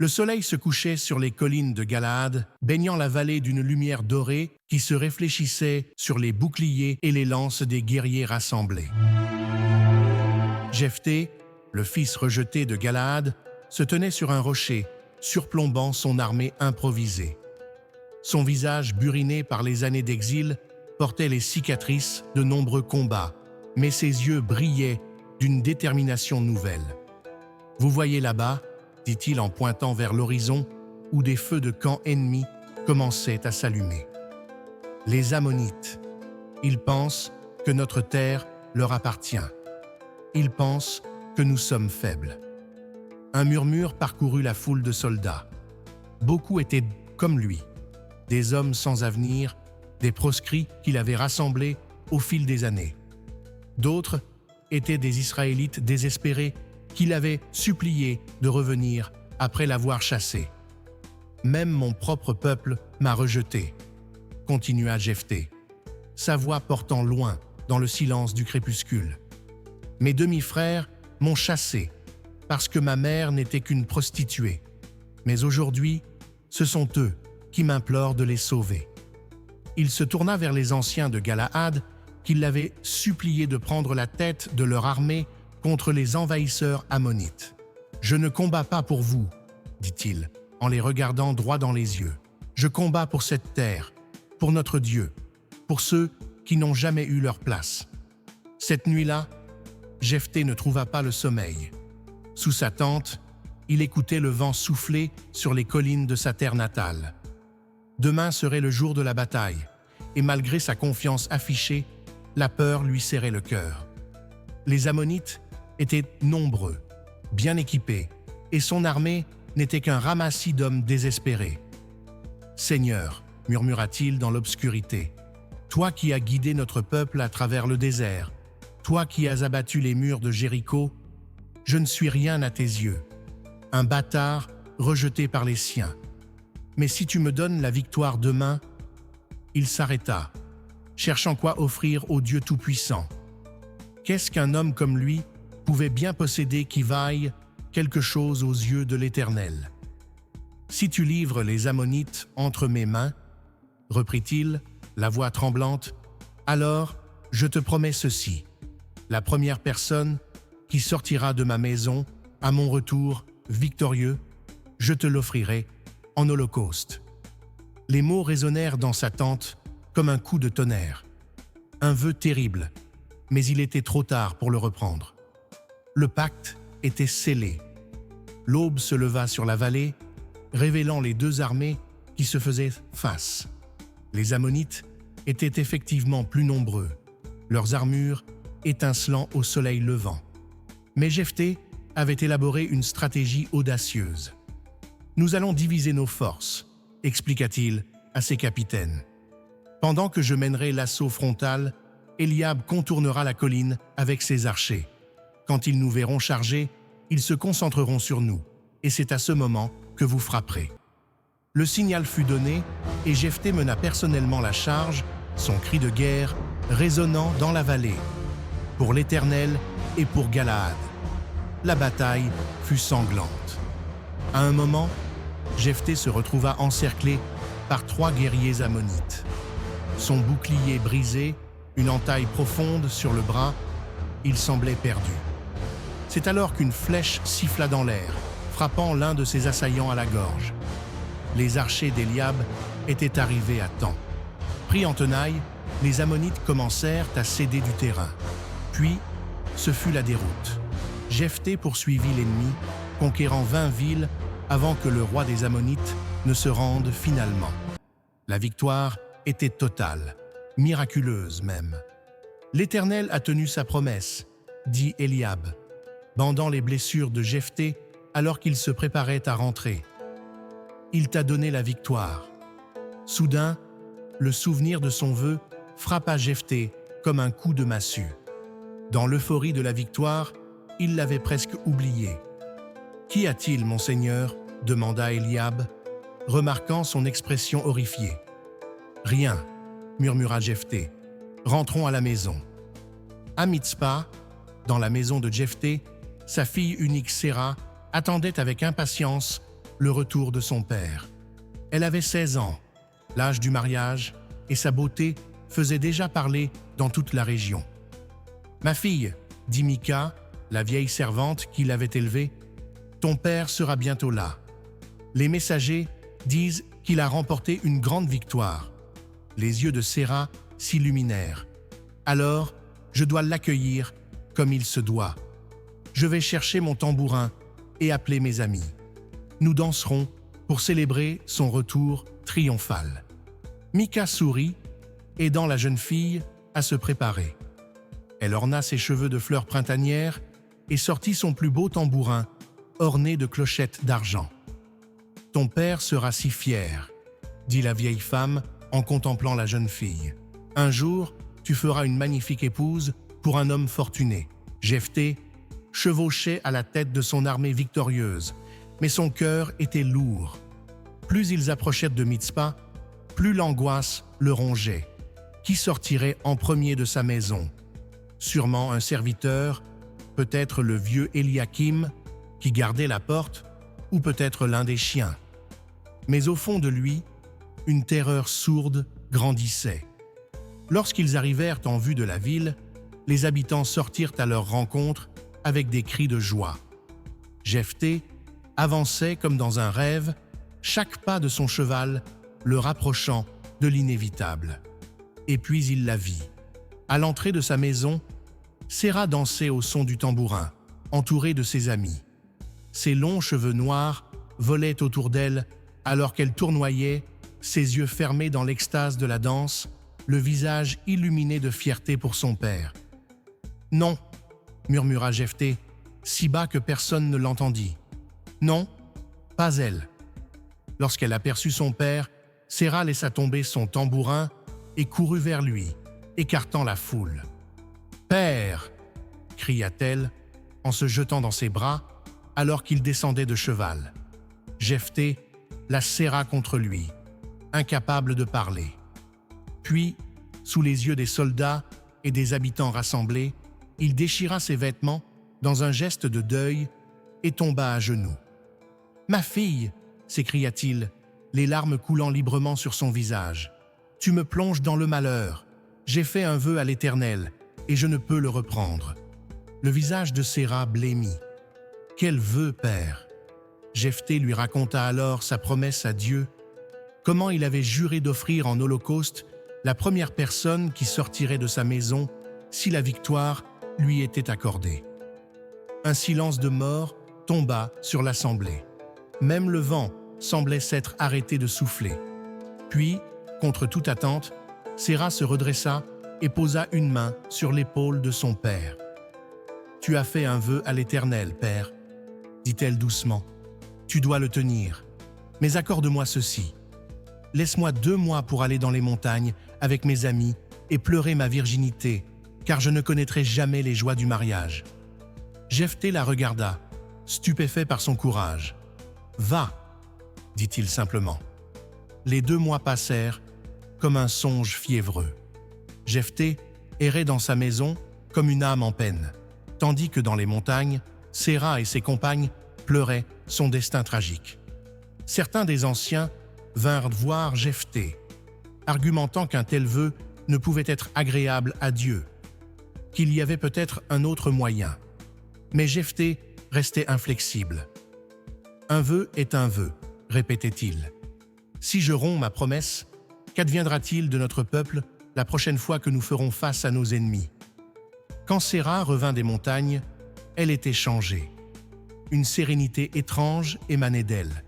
Le soleil se couchait sur les collines de Galaad, baignant la vallée d'une lumière dorée qui se réfléchissait sur les boucliers et les lances des guerriers rassemblés. Jephthé, le fils rejeté de Galaad, se tenait sur un rocher, surplombant son armée improvisée. Son visage buriné par les années d'exil portait les cicatrices de nombreux combats, mais ses yeux brillaient d'une détermination nouvelle. « Vous voyez là-bas » dit-il en pointant vers l'horizon où des feux de camps ennemis commençaient à s'allumer. Les Ammonites. Ils pensent que notre terre leur appartient. Ils pensent que nous sommes faibles. Un murmure parcourut la foule de soldats. Beaucoup étaient comme lui, des hommes sans avenir, des proscrits qu'il avait rassemblés au fil des années. D'autres étaient des Israélites désespérés qu'il avait supplié de revenir après l'avoir chassé. « Même mon propre peuple m'a rejeté », continua Jephthé, sa voix portant loin dans le silence du crépuscule. « Mes demi-frères m'ont chassé parce que ma mère n'était qu'une prostituée. Mais aujourd'hui, ce sont eux qui m'implorent de les sauver. » Il se tourna vers les anciens de Galaad qui l'avaient supplié de prendre la tête de leur armée contre les envahisseurs ammonites. « Je ne combats pas pour vous, » dit-il, en les regardant droit dans les yeux. « Je combats pour cette terre, pour notre Dieu, pour ceux qui n'ont jamais eu leur place. » Cette nuit-là, Jephthé ne trouva pas le sommeil. Sous sa tente, il écoutait le vent souffler sur les collines de sa terre natale. Demain serait le jour de la bataille, et malgré sa confiance affichée, la peur lui serrait le cœur. Les Ammonites étaient nombreux, bien équipés, et son armée n'était qu'un ramassis d'hommes désespérés. « Seigneur, murmura-t-il dans l'obscurité, toi qui as guidé notre peuple à travers le désert, toi qui as abattu les murs de Jéricho, je ne suis rien à tes yeux, un bâtard rejeté par les siens. Mais si tu me donnes la victoire demain, » Il s'arrêta, cherchant quoi offrir au Dieu Tout-Puissant. Qu'est-ce qu'un homme comme lui pouvait bien posséder qui vaille quelque chose aux yeux de l'Éternel? « Si tu livres les Ammonites entre mes mains, » reprit-il, la voix tremblante, « alors je te promets ceci. La première personne qui sortira de ma maison à mon retour victorieux, je te l'offrirai en holocauste. » Les mots résonnèrent dans sa tente comme un coup de tonnerre. Un vœu terrible, mais il était trop tard pour le reprendre. Le pacte était scellé. L'aube se leva sur la vallée, révélant les deux armées qui se faisaient face. Les Ammonites étaient effectivement plus nombreux, leurs armures étincelant au soleil levant. Mais Jephthé avait élaboré une stratégie audacieuse. « Nous allons diviser nos forces », expliqua-t-il à ses capitaines. « Pendant que je mènerai l'assaut frontal, Eliab contournera la colline avec ses archers. Quand ils nous verront charger, ils se concentreront sur nous, et c'est à ce moment que vous frapperez. » Le signal fut donné, et Jephthé mena personnellement la charge, son cri de guerre résonnant dans la vallée. Pour l'Éternel et pour Galaad. La bataille fut sanglante. À un moment, Jephthé se retrouva encerclé par 3 guerriers ammonites. Son bouclier brisé, une entaille profonde sur le bras, il semblait perdu. C'est alors qu'une flèche siffla dans l'air, frappant l'un de ses assaillants à la gorge. Les archers d'Eliab étaient arrivés à temps. Pris en tenaille, les Ammonites commencèrent à céder du terrain. Puis, ce fut la déroute. Jephthé poursuivit l'ennemi, conquérant 20 villes avant que le roi des Ammonites ne se rende finalement. La victoire était totale, miraculeuse même. « L'Éternel a tenu sa promesse », dit Eliab, bandant les blessures de Jephthé alors qu'il se préparait à rentrer. « Il t'a donné la victoire. » Soudain, le souvenir de son vœu frappa Jephthé comme un coup de massue. Dans l'euphorie de la victoire, il l'avait presque oublié. « Qu'y a-t-il, mon seigneur ?» demanda Eliab, remarquant son expression horrifiée. « Rien, » murmura Jephthé. « Rentrons à la maison. » À Mitzpa, dans la maison de Jephthé, sa fille unique Séra attendait avec impatience le retour de son père. Elle avait 16 ans, l'âge du mariage, et sa beauté faisait déjà parler dans toute la région. « Ma fille, dit Mika, la vieille servante qui l'avait élevée, ton père sera bientôt là. Les messagers disent qu'il a remporté une grande victoire. » Les yeux de Séra s'illuminèrent. « Alors, je dois l'accueillir comme il se doit. Je vais chercher mon tambourin et appeler mes amis. Nous danserons pour célébrer son retour triomphal. » Mika sourit, aidant la jeune fille à se préparer. Elle orna ses cheveux de fleurs printanières et sortit son plus beau tambourin, orné de clochettes d'argent. « Ton père sera si fier, » dit la vieille femme en contemplant la jeune fille. « Un jour, tu feras une magnifique épouse pour un homme fortuné. » Jephté chevauchait à la tête de son armée victorieuse, mais son cœur était lourd. Plus ils approchèrent de Mitzpa, plus l'angoisse le rongeait. Qui sortirait en premier de sa maison? Sûrement un serviteur, peut-être le vieux Eliakim qui gardait la porte, ou peut-être l'un des chiens. Mais au fond de lui, une terreur sourde grandissait. Lorsqu'ils arrivèrent en vue de la ville, les habitants sortirent à leur rencontre avec des cris de joie. Jephté avançait comme dans un rêve, chaque pas de son cheval le rapprochant de l'inévitable. Et puis il la vit. À l'entrée de sa maison, Séra dansait au son du tambourin, entourée de ses amis. Ses longs cheveux noirs volaient autour d'elle alors qu'elle tournoyait, ses yeux fermés dans l'extase de la danse, le visage illuminé de fierté pour son père. « Non !» murmura Jephté, si bas que personne ne l'entendit. « Non, pas elle. » Lorsqu'elle aperçut son père, Séra laissa tomber son tambourin et courut vers lui, écartant la foule. « Père !» cria-t-elle en se jetant dans ses bras alors qu'il descendait de cheval. Jephté la serra contre lui, incapable de parler. Puis, sous les yeux des soldats et des habitants rassemblés, il déchira ses vêtements dans un geste de deuil et tomba à genoux. « Ma fille !» s'écria-t-il, les larmes coulant librement sur son visage. « Tu me plonges dans le malheur. J'ai fait un vœu à l'Éternel et je ne peux le reprendre. » Le visage de Séra blêmit. « Quel vœu, père ?» Jephté lui raconta alors sa promesse à Dieu, comment il avait juré d'offrir en holocauste la première personne qui sortirait de sa maison si la victoire lui était accordée. Un silence de mort tomba sur l'assemblée. Même le vent semblait s'être arrêté de souffler. Puis, contre toute attente, Séra se redressa et posa une main sur l'épaule de son père. « Tu as fait un vœu à l'Éternel, père, » dit-elle doucement. « Tu dois le tenir. Mais accorde-moi ceci. Laisse-moi 2 mois pour aller dans les montagnes avec mes amis et pleurer ma virginité, car je ne connaîtrai jamais les joies du mariage. » Jephté la regarda, stupéfait par son courage. « Va !» dit-il simplement. Les 2 mois passèrent comme un songe fiévreux. Jephté errait dans sa maison comme une âme en peine, tandis que dans les montagnes, Séra et ses compagnes pleuraient son destin tragique. Certains des anciens vinrent voir Jephté, argumentant qu'un tel vœu ne pouvait être agréable à Dieu, qu'il y avait peut-être un autre moyen. Mais Jephté restait inflexible. « Un vœu est un vœu, » répétait-il. « Si je romps ma promesse, qu'adviendra-t-il de notre peuple la prochaine fois que nous ferons face à nos ennemis ?» Quand Séra revint des montagnes, elle était changée. Une sérénité étrange émanait d'elle,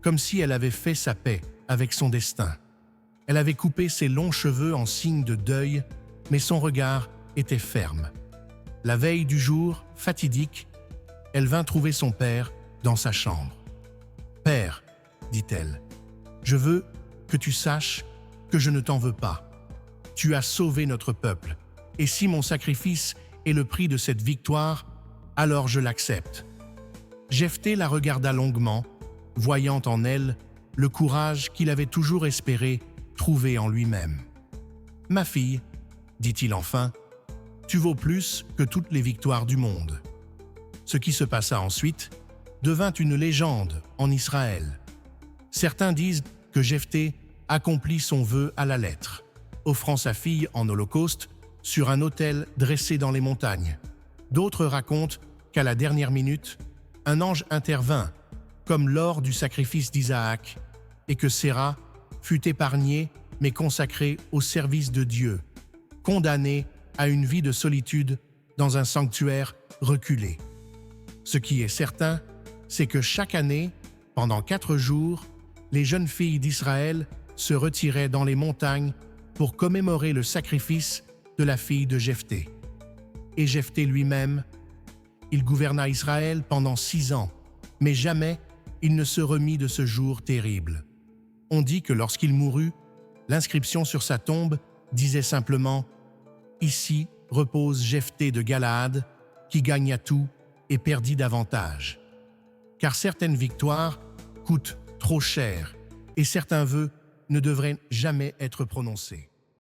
comme si elle avait fait sa paix avec son destin. Elle avait coupé ses longs cheveux en signe de deuil, mais son regard était ferme. La veille du jour, fatidique, elle vint trouver son père dans sa chambre. « Père, dit-elle, je veux que tu saches que je ne t'en veux pas. Tu as sauvé notre peuple, et si mon sacrifice est le prix de cette victoire, alors je l'accepte. » Jephté la regarda longuement, voyant en elle le courage qu'il avait toujours espéré trouver en lui-même. « Ma fille, dit-il enfin, tu vaux plus que toutes les victoires du monde. » Ce qui se passa ensuite devint une légende en Israël. Certains disent que Jephthé accomplit son vœu à la lettre, offrant sa fille en holocauste sur un autel dressé dans les montagnes. D'autres racontent qu'à la dernière minute, un ange intervint, comme lors du sacrifice d'Isaac, et que Séra fut épargnée mais consacrée au service de Dieu, condamnée à une vie de solitude dans un sanctuaire reculé. Ce qui est certain, c'est que chaque année, pendant 4 jours, les jeunes filles d'Israël se retiraient dans les montagnes pour commémorer le sacrifice de la fille de Jephthé. Et Jephthé lui-même, il gouverna Israël pendant 6 ans, mais jamais il ne se remit de ce jour terrible. On dit que lorsqu'il mourut, l'inscription sur sa tombe disait simplement « Ici repose Jephthé de Galaad, qui gagna tout et perdit davantage. » Car certaines victoires coûtent trop cher et certains vœux ne devraient jamais être prononcés.